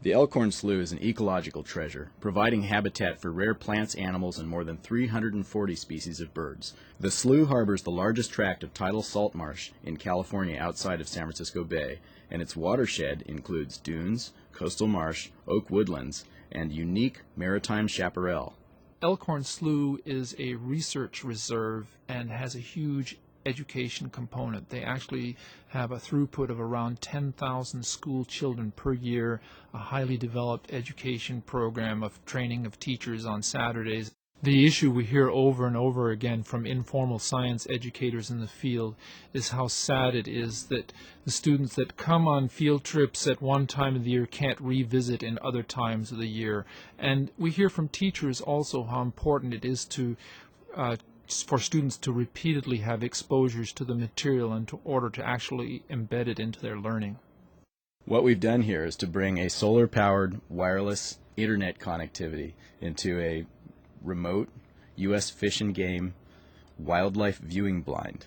The Elkhorn Slough is an ecological treasure, providing habitat for rare plants, animals, and more than 340 species of birds. The slough harbors the largest tract of tidal salt marsh in California outside of San Francisco Bay, and its watershed includes dunes, coastal marsh, oak woodlands, and unique maritime chaparral. Elkhorn Slough is a research reserve and has a huge education component. They actually have a throughput of around 10,000 school children per year, a highly developed education program of training of teachers on Saturdays. The issue we hear over and over again from informal science educators in the field is how sad it is that the students that come on field trips at one time of the year can't revisit in other times of the year. And we hear from teachers also how important it is for students to repeatedly have exposures to the material in order to actually embed it into their learning. What we've done here is to bring a solar-powered wireless internet connectivity into a remote U.S. fish and game wildlife viewing blind.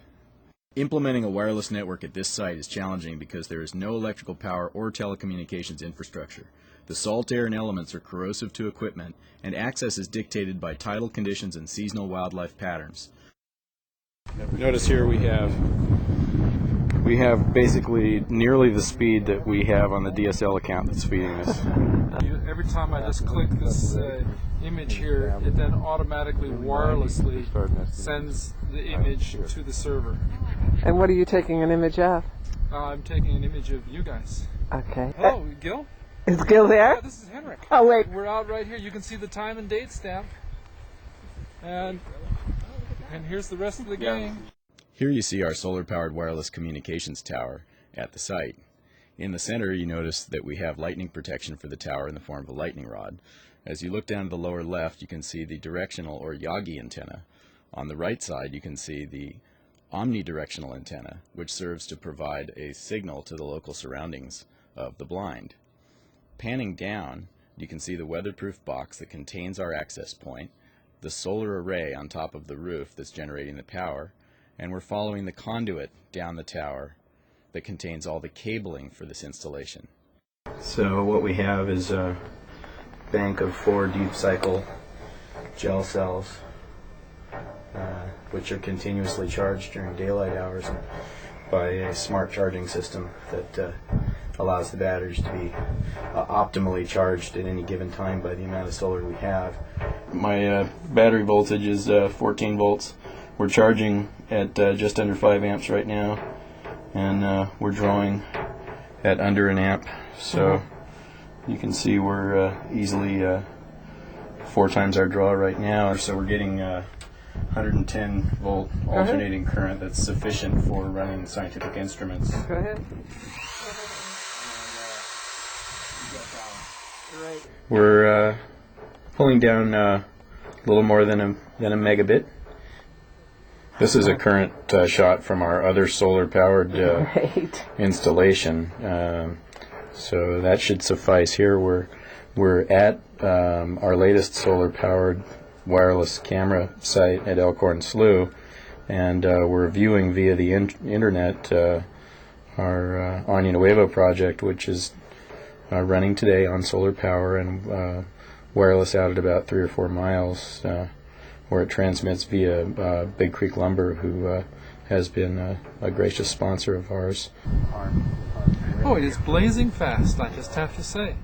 Implementing a wireless network at this site is challenging because there is no electrical power or telecommunications infrastructure. The salt air and elements are corrosive to equipment, and access is dictated by tidal conditions and seasonal wildlife patterns. Notice here we have basically nearly the speed that we have on the DSL account that's feeding us. Every time I just click this image here, it then automatically wirelessly sends the image to the server. And what are you taking an image of? I'm taking an image of you guys. Okay. Hello, Gil? Is Gil there? Yeah, this is Henrik. Oh, wait. We're out right here. You can see the time and date stamp. And here's the rest of the gang. Here you see our solar-powered wireless communications tower at the site. In the center, you notice that we have lightning protection for the tower in the form of a lightning rod. As you look down to the lower left, you can see the directional or Yagi antenna. On the right side, you can see the omnidirectional antenna, which serves to provide a signal to the local surroundings of the blind. Panning down, you can see the weatherproof box that contains our access point, the solar array on top of the roof that's generating the power, and we're following the conduit down the tower that contains all the cabling for this installation. So what we have is a bank of 4 deep cycle gel cells which are continuously charged during daylight hours by a smart charging system that allows the batteries to be optimally charged at any given time by the amount of solar we have. My battery voltage is 14 volts. We're charging at just under 5 amps right now, and we're drawing at under an amp. So you can see we're easily 4 times our draw right now. So we're getting 110 volt alternating current that's sufficient for running scientific instruments. Go ahead. We're pulling down a little more than a megabit. This is a current shot from our other solar-powered installation, so that should suffice. Here we're at our latest solar-powered wireless camera site at Elkhorn Slough, and we're viewing via the internet our Año Nuevo project, which is running today on solar power and wireless out at about 3 or 4 miles, where it transmits via Big Creek Lumber, who has been a gracious sponsor of ours. Oh, it is blazing fast, I just have to say.